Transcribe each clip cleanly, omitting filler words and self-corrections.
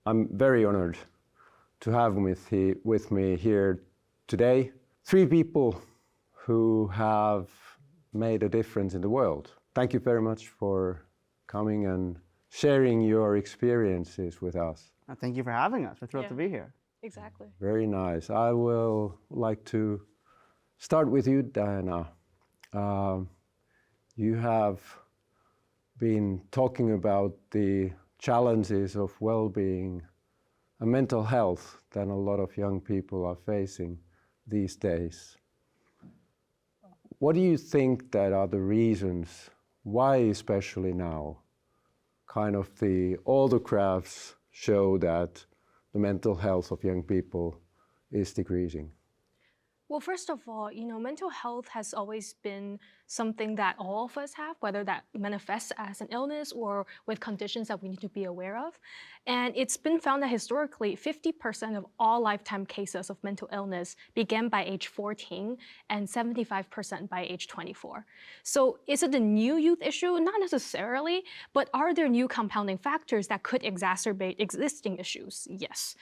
I'm very honored to have with me here today 3 people who have made a difference in the world. Thank you very much for coming and sharing your experiences with us. Thank you for having us. We're thrilled to be here. Exactly. Very nice. I will like to start with you, Diana. You have been talking about the challenges of well-being and mental health that a lot of young people are facing these days. What do you think that are the reasons why, especially now, kind of all the graphs show that the mental health of young people is decreasing? Well, first of all, mental health has always been something that all of us have, whether that manifests as an illness or with conditions that we need to be aware of. And it's been found that historically, 50% of all lifetime cases of mental illness began by age 14 and 75% by age 24. So is it a new youth issue? Not necessarily, but are there new compounding factors that could exacerbate existing issues? Yes.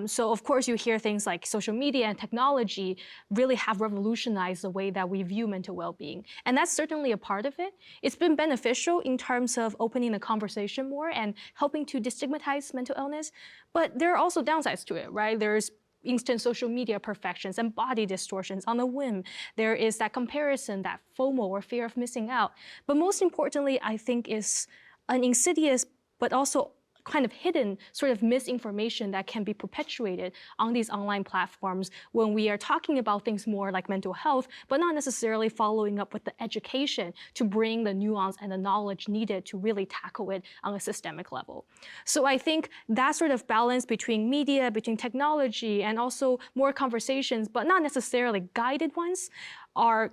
So of course, you hear things like social media and technology really have revolutionized the way that we view mental well-being. And that's certainly a part of it. It's been beneficial in terms of opening the conversation more and helping to destigmatize mental illness. But there are also downsides to it, right? There's instant social media perfections and body distortions on a whim. There is that comparison, that FOMO or fear of missing out. But most importantly, I think is an insidious but also kind of hidden sort of misinformation that can be perpetuated on these online platforms when we are talking about things more like mental health, but not necessarily following up with the education to bring the nuance and the knowledge needed to really tackle it on a systemic level. So I think that sort of balance between media, between technology, and also more conversations, but not necessarily guided ones, are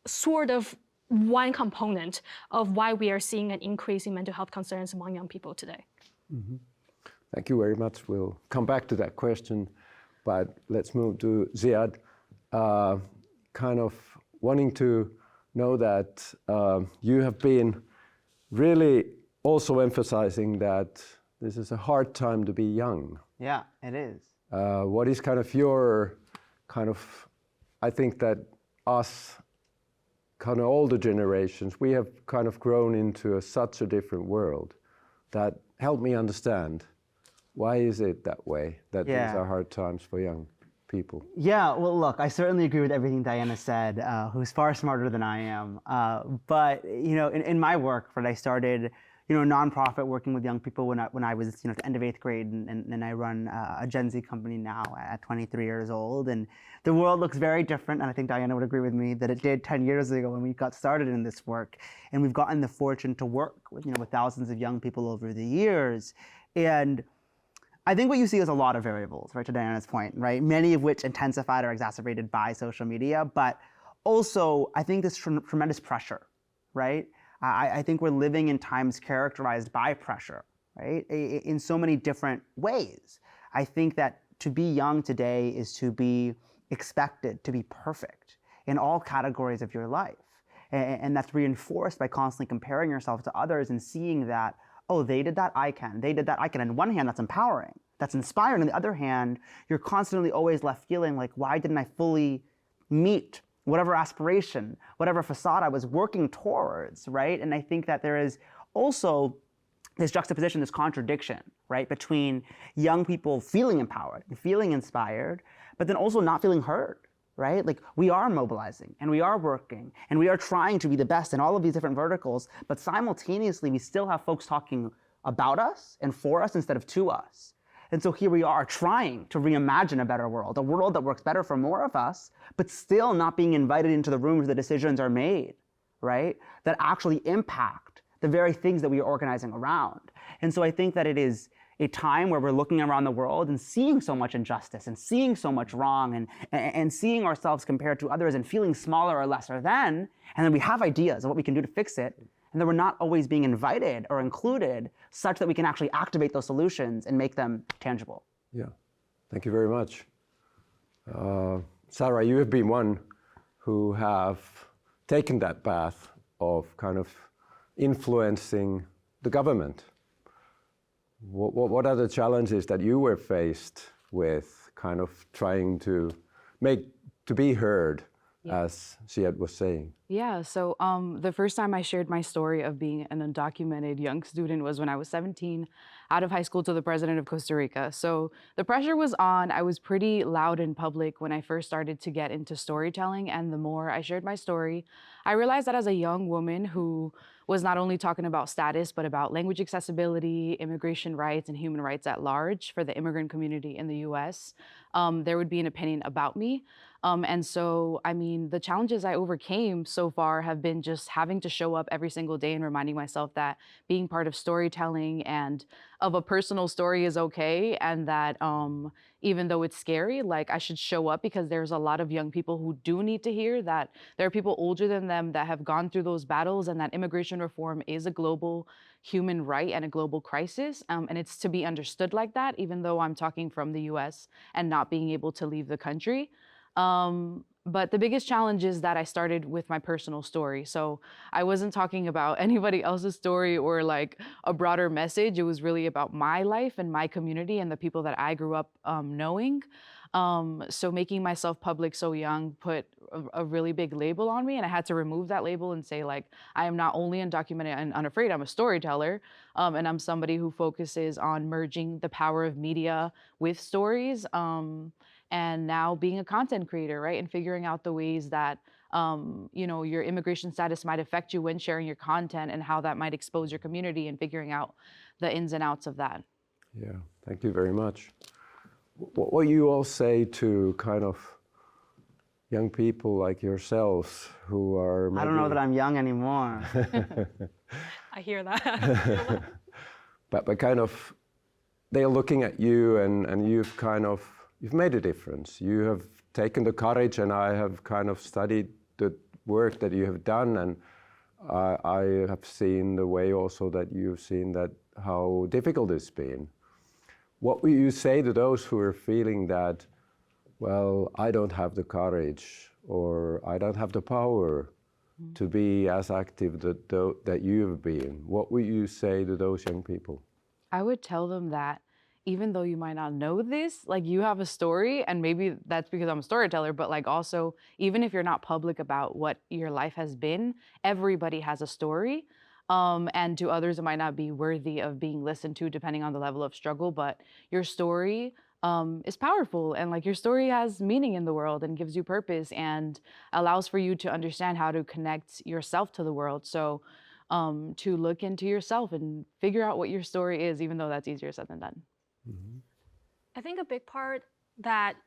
sort of one component of why we are seeing an increase in mental health concerns among young people today. Mm-hmm. Thank you very much. We'll come back to that question, but let's move to Ziad. Kind of wanting to know that you have been really also emphasizing that this is a hard time to be young. Yeah, it is. What is kind of your I think that us, kind of older generations, we have kind of grown into such a different world that help me understand, why is it that way, that these are hard times for young people? Yeah, well, look, I certainly agree with everything Diana said, who's far smarter than I am. But, in my work, when I started, a nonprofit working with young people when I was, at the end of 8th grade, and I run a Gen Z company now at 23 years old. And the world looks very different, and I think Diana would agree with me that it did 10 years ago when we got started in this work. And we've gotten the fortune to work with, with thousands of young people over the years. And I think what you see is a lot of variables, right, to Diana's point, right? Many of which intensified or exacerbated by social media, but also I think this tremendous pressure, right? I think we're living in times characterized by pressure, right? In so many different ways. I think that to be young today is to be expected to be perfect in all categories of your life. And that's reinforced by constantly comparing yourself to others and seeing that, oh, they did that, I can. They did that, I can. On one hand, that's empowering. That's inspiring. On the other hand, you're constantly always left feeling like, why didn't I fully meet whatever aspiration, whatever facade I was working towards, right? And I think that there is also this juxtaposition, this contradiction, right, between young people feeling empowered and feeling inspired, but then also not feeling heard, right? Like, we are mobilizing and we are working and we are trying to be the best in all of these different verticals, but simultaneously we still have folks talking about us and for us instead of to us. And so here we are trying to reimagine a better world, a world that works better for more of us, but still not being invited into the rooms where the decisions are made, right? That actually impact the very things that we are organizing around. And so I think that it is a time where we're looking around the world and seeing so much injustice and seeing so much wrong and seeing ourselves compared to others and feeling smaller or lesser than, and then we have ideas of what we can do to fix it, and that we're not always being invited or included such that we can actually activate those solutions and make them tangible. Yeah, thank you very much. Sara, you have been one who have taken that path of kind of influencing the government. What are the challenges that you were faced with, kind of trying to be heard, as Ziad was saying? Yeah, so the first time I shared my story of being an undocumented young student was when I was 17, out of high school to the president of Costa Rica. So the pressure was on. I was pretty loud in public when I first started to get into storytelling. And the more I shared my story, I realized that as a young woman who was not only talking about status, but about language accessibility, immigration rights, and human rights at large for the immigrant community in the US, there would be an opinion about me. And so, I mean, the challenges I overcame so far have been just having to show up every single day and reminding myself that being part of storytelling and of a personal story is okay. And that even though it's scary, like I should show up because there's a lot of young people who do need to hear that there are people older than them that have gone through those battles, and that immigration reform is a global human right and a global crisis. And it's to be understood like that, even though I'm talking from the US and not being able to leave the country. But the biggest challenge is that I started with my personal story. So I wasn't talking about anybody else's story or like a broader message. It was really about my life and my community and the people that I grew up knowing. So making myself public so young put a really big label on me, and I had to remove that label and say, like, I am not only undocumented and unafraid, I'm a storyteller, and I'm somebody who focuses on merging the power of media with stories. And now being a content creator, right? And figuring out the ways that, your immigration status might affect you when sharing your content and how that might expose your community, and figuring out the ins and outs of that. Yeah, thank you very much. What you all say to kind of young people like yourselves who are maybe... I don't know that I'm young anymore. I hear that. but kind of, they're looking at you and you've made a difference. You have taken the courage, and I have kind of studied the work that you have done, and I have seen the way also that you've seen that how difficult it's been. What will you say to those who are feeling that, well, I don't have the courage or I don't have the power to be as active that you've been? What would you say to those young people? I would tell them that even though you might not know this, like, you have a story, and maybe that's because I'm a storyteller, but like also, even if you're not public about what your life has been, everybody has a story. And to others, it might not be worthy of being listened to depending on the level of struggle, but your story is powerful, and like your story has meaning in the world and gives you purpose and allows for you to understand how to connect yourself to the world. So to look into yourself and figure out what your story is, even though that's easier said than done. Mm-hmm. I think a big part that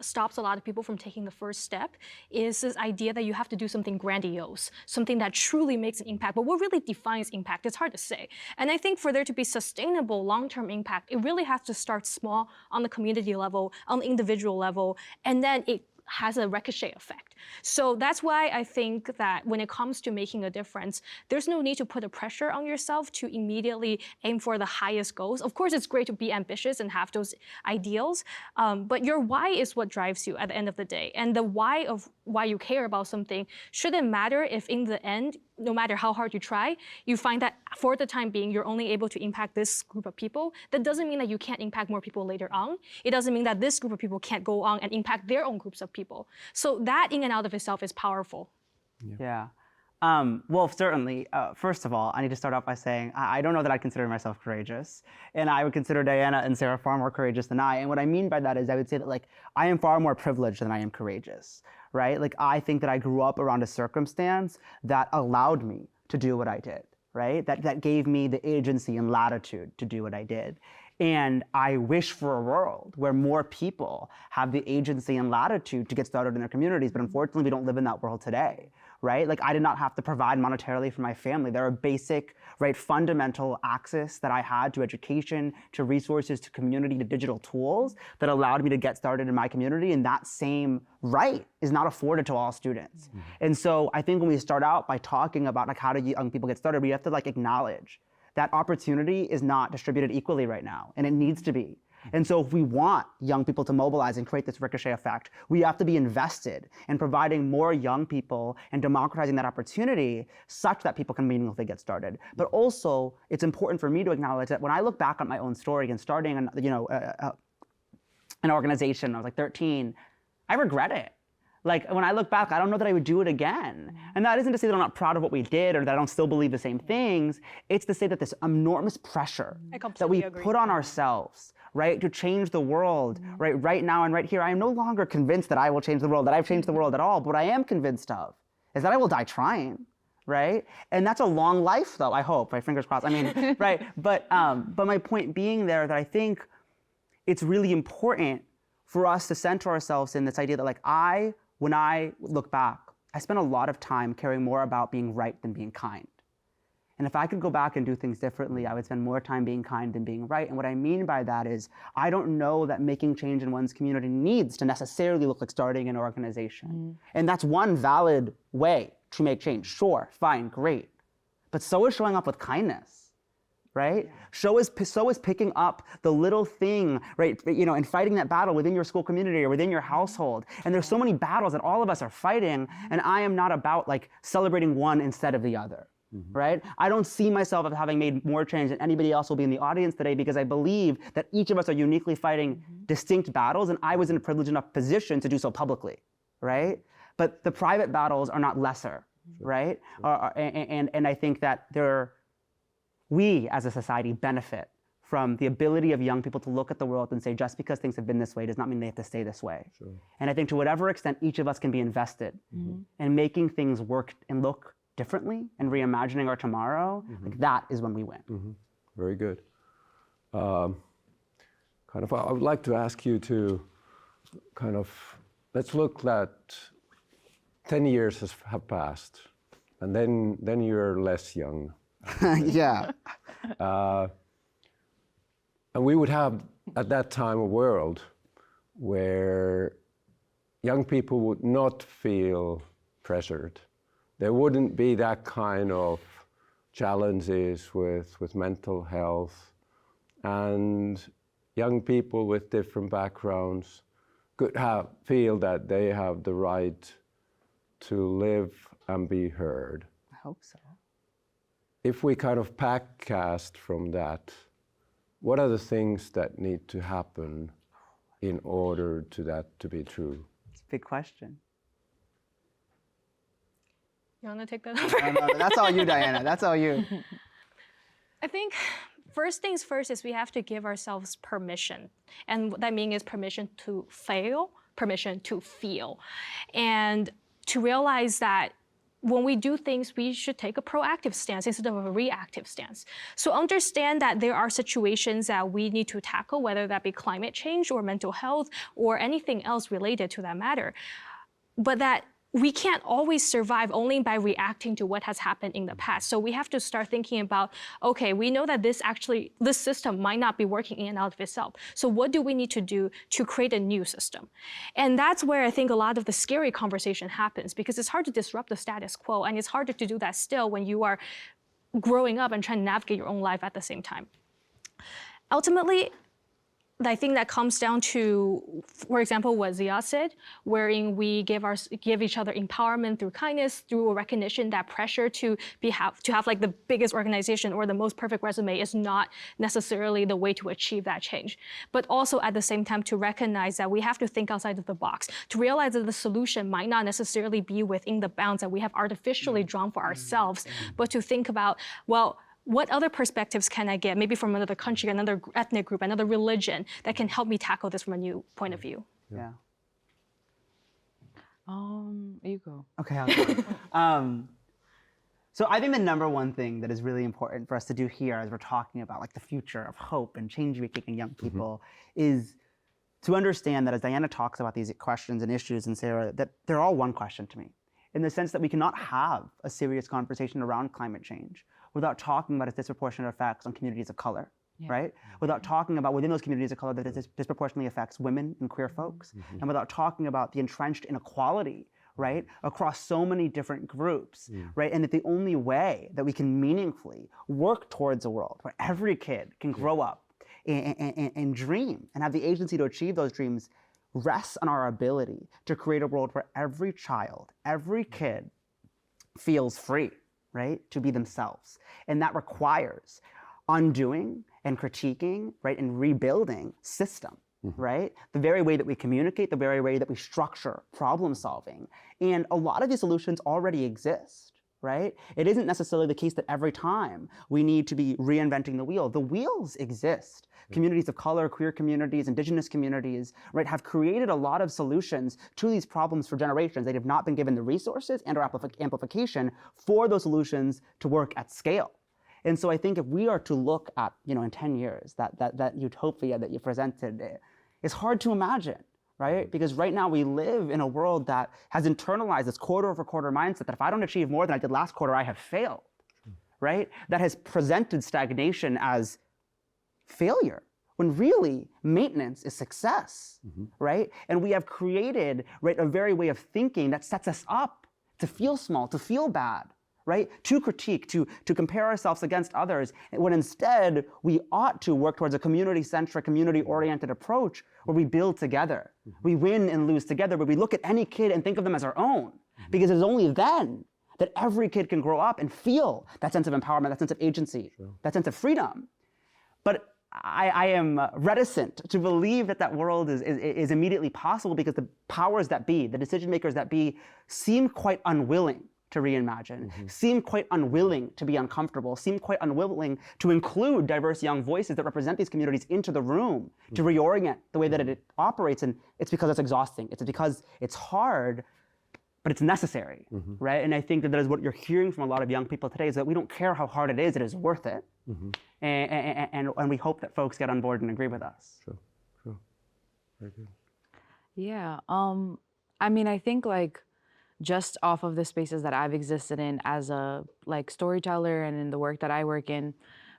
stops a lot of people from taking the first step is this idea that you have to do something grandiose, something that truly makes an impact. But what really defines impact? It's hard to say. And I think for there to be sustainable long-term impact, it really has to start small on the community level, on the individual level, and then it has a ricochet effect. So that's why I think that when it comes to making a difference, there's no need to put a pressure on yourself to immediately aim for the highest goals. Of course, it's great to be ambitious and have those ideals, but your why is what drives you at the end of the day. And the why of why you care about something shouldn't matter if in the end, no matter how hard you try, you find that for the time being, you're only able to impact this group of people. That doesn't mean that you can't impact more people later on. It doesn't mean that this group of people can't go on and impact their own groups of people. So that in and out of itself is powerful. Yeah. Well, certainly, first of all, I need to start off by saying I don't know that I consider myself courageous. And I would consider Diana and Sara far more courageous than I. And what I mean by that is I would say that, like, I am far more privileged than I am courageous, right? Like, I think that I grew up around a circumstance that allowed me to do what I did, right? That gave me the agency and latitude to do what I did. And I wish for a world where more people have the agency and latitude to get started in their communities, but unfortunately we don't live in that world today, right? Like, I did not have to provide monetarily for my family. There are basic, right, fundamental access that I had to education, to resources, to community, to digital tools that allowed me to get started in my community, and that same right is not afforded to all students. Mm-hmm. And so I think when we start out by talking about, like, how do young people get started, we have to, like, acknowledge that opportunity is not distributed equally right now, and it needs to be. And so if we want young people to mobilize and create this ricochet effect, we have to be invested in providing more young people and democratizing that opportunity such that people can meaningfully get started. But also, it's important for me to acknowledge that when I look back on my own story and starting an organization, I was like 13, I regret it. Like, when I look back, I don't know that I would do it again. And that isn't to say that I'm not proud of what we did or that I don't still believe the same things. It's to say that this enormous pressure that we put on ourselves, right, to change the world, right now and right here. I am no longer convinced that I will change the world, that I've changed the world at all. But what I am convinced of is that I will die trying, right? And that's a long life, though, I hope, right? Fingers crossed. I mean, right? But my point being there that I think it's really important for us to center ourselves in this idea that, like, when I look back, I spent a lot of time caring more about being right than being kind. And if I could go back and do things differently, I would spend more time being kind than being right. And what I mean by that is, I don't know that making change in one's community needs to necessarily look like starting an organization. And that's one valid way to make change. Sure, fine, great. But so is showing up with kindness. Right? Yeah. So is picking up the little thing, right? And fighting that battle within your school community or within your household. And there's so many battles that all of us are fighting, and I am not about like celebrating one instead of the other, right? I don't see myself as having made more change than anybody else will be in the audience today, because I believe that each of us are uniquely fighting distinct battles, and I was in a privileged enough position to do so publicly, right? But the private battles are not lesser, right? And I think that we as a society benefit from the ability of young people to look at the world and say, just because things have been this way does not mean they have to stay this way. Sure. And I think to whatever extent each of us can be invested in making things work and look differently and reimagining our tomorrow, like, that is when we win. Very good. I would like to ask you to let's look at 10 years have passed, and then you're less young. Yeah. And we would have, at that time, a world where young people would not feel pressured. There wouldn't be that kind of challenges with mental health, and young people with different backgrounds could feel that they have the right to live and be heard. I hope so. If we kind of backcast from that, what are the things that need to happen in order to that to be true? It's a big question. You want to take that over? No, that's all you, Diana. That's all you. I think first things first is we have to give ourselves permission. And what that means is permission to fail, permission to feel, and to realize that when we do things, we should take a proactive stance instead of a reactive stance. So understand that there are situations that we need to tackle, whether that be climate change or mental health or anything else related to that matter. But that we can't always survive only by reacting to what has happened in the past. So we have to start thinking about, okay, we know that this system might not be working in and out of itself. So what do we need to do to create a new system? And that's where I think a lot of the scary conversation happens, because it's hard to disrupt the status quo, and it's harder to do that still when you are growing up and trying to navigate your own life at the same time. Ultimately, I think that comes down to, for example, what Ziad said, wherein we give each other empowerment through kindness, through a recognition that pressure to have like the biggest organization or the most perfect resume is not necessarily the way to achieve that change. But also at the same time to recognize that we have to think outside of the box, to realize that the solution might not necessarily be within the bounds that we have artificially drawn for ourselves, but to think about, well, what other perspectives can I get, maybe from another country, another ethnic group, another religion, that can help me tackle this from a new point of view? Yeah. You go. Okay, I'll go. So I think the number one thing that is really important for us to do here as we're talking about like the future of hope and change making in young people is to understand that as Diana talks about these questions and issues, and Sara, that they're all one question to me, in the sense that we cannot have a serious conversation around climate change without talking about its disproportionate effects on communities of color, right? Without talking about within those communities of color that it disproportionately affects women and queer folks, and without talking about the entrenched inequality, right, across so many different groups, right? And that the only way that we can meaningfully work towards a world where every kid can grow up and dream and have the agency to achieve those dreams rests on our ability to create a world where every child, every kid feels free, right, to be themselves. And that requires undoing and critiquing, right, and rebuilding system, right? The very way that we communicate, the very way that we structure problem solving. And a lot of these solutions already exist, right? It isn't necessarily the case that every time we need to be reinventing the wheel. The wheels exist. Communities of color, queer communities, indigenous communities, right, have created a lot of solutions to these problems for generations. They have not been given the resources and or amplification for those solutions to work at scale. And so I think if we are to look at, in 10 years, that utopia that you presented, it's hard to imagine, right? Because right now we live in a world that has internalized this quarter over quarter mindset that if I don't achieve more than I did last quarter, I have failed, right? That has presented stagnation as failure, when really maintenance is success, right? And we have created, right, a very way of thinking that sets us up to feel small, to feel bad, right? To critique, to compare ourselves against others, when instead we ought to work towards a community-centric, community-oriented approach where we build together. We win and lose together, but we look at any kid and think of them as our own, because it's only then that every kid can grow up and feel that sense of empowerment, that sense of agency, that sense of freedom. But I am reticent to believe that world is immediately possible because the powers that be, the decision makers that be, seem quite unwilling to reimagine, seem quite unwilling to be uncomfortable, seem quite unwilling to include diverse young voices that represent these communities into the room, to reorient the way that it operates. And it's because it's exhausting. It's because it's hard, but it's necessary, right? And I think that is what you're hearing from a lot of young people today, is that we don't care how hard it is worth it. And we hope that folks get on board and agree with us. Sure. Very good. Yeah. I mean, I think just off of the spaces that I've existed in as a storyteller and in the work that I work in,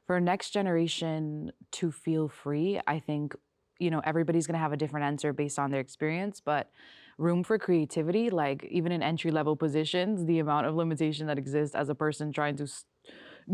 for next generation to feel free, I think, everybody's gonna have a different answer based on their experience, but room for creativity, even in entry-level positions, the amount of limitation that exists as a person trying to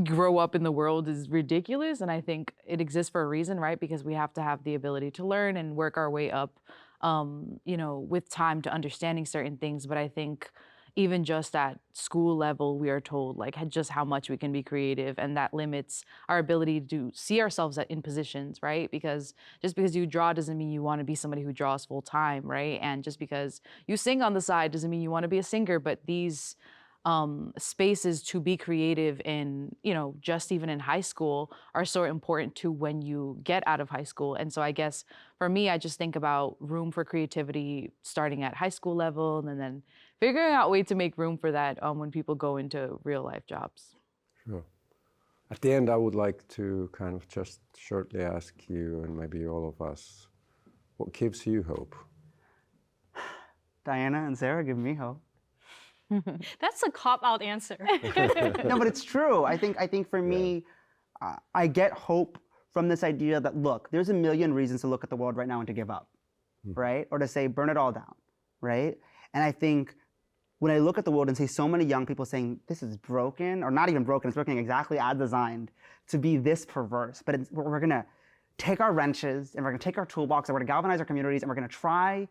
grow up in the world is ridiculous. And I think it exists for a reason, right? Because we have to have the ability to learn and work our way up, with time to understanding certain things. But I think even just at school level, we are told just how much we can be creative, and that limits our ability to see ourselves in positions, right? Because just because you draw doesn't mean you want to be somebody who draws full time, right? And just because you sing on the side doesn't mean you want to be a singer. But these spaces to be creative in, just even in high school are so important to when you get out of high school. And so I guess for me, I just think about room for creativity starting at high school level, and then figuring out a way to make room for that when people go into real life jobs. Sure. At the end, I would like to kind of just shortly ask you, and maybe all of us, what gives you hope? Diana and Sarah give me hope. That's a cop-out answer. No, but it's true. I think for me, I get hope from this idea that, look, there's a million reasons to look at the world right now and to give up, right? Or to say, burn it all down, right? And I think when I look at the world and see so many young people saying, this is broken, or not even broken, it's working exactly as designed to be this perverse, but we're gonna take our wrenches and we're gonna take our toolbox and we're gonna galvanize our communities and we're gonna try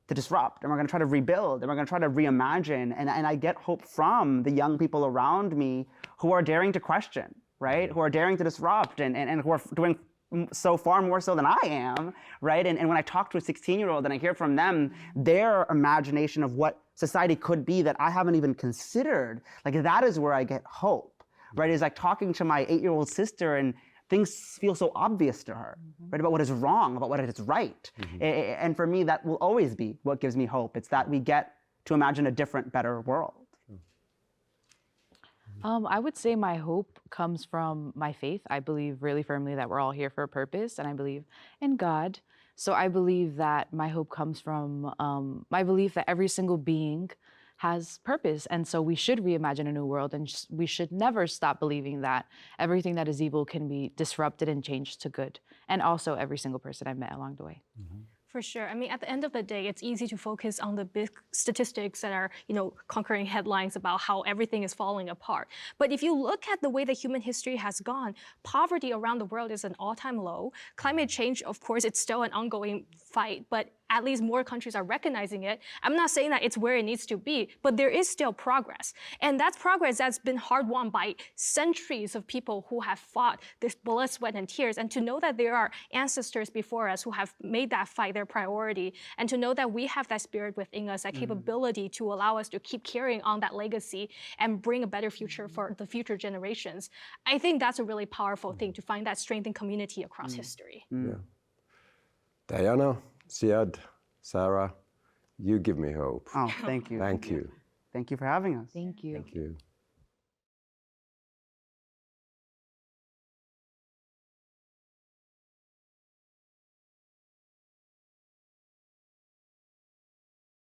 to disrupt, and we're gonna try to rebuild, and we're gonna try to reimagine. And I get hope from the young people around me who are daring to question, right? Who are daring to disrupt, and who are doing so far more so than I am, right? And when I talk to a 16-year-old and I hear from them their imagination of what society could be that I haven't even considered, that is where I get hope, right? It's like talking to my 8-year-old sister and things feel so obvious to her, right? About what is wrong, about what is right. And for me, that will always be what gives me hope. It's that we get to imagine a different, better world. I would say my hope comes from my faith. I believe really firmly that we're all here for a purpose, and I believe in God. So I believe that my hope comes from my belief that every single being has purpose. And so we should reimagine a new world, and we should never stop believing that everything that is evil can be disrupted and changed to good. And also every single person I've met along the way. For sure. I mean, at the end of the day, it's easy to focus on the big statistics that are, conquering headlines about how everything is falling apart. But if you look at the way that human history has gone, poverty around the world is an all-time low. Climate change, of course, it's still an ongoing fight, but at least more countries are recognizing it. I'm not saying that it's where it needs to be, but there is still progress. And that's progress that's been hard-won by centuries of people who have fought this blood, sweat, and tears. And to know that there are ancestors before us who have made that fight their priority, and to know that we have that spirit within us, that capability to allow us to keep carrying on that legacy and bring a better future for the future generations. I think that's a really powerful thing, to find that strength in community across history. Yeah. Diana, Ziad, Sara, you give me hope. Oh, thank you. Thank you. Thank you for having us. Thank you. Thank you.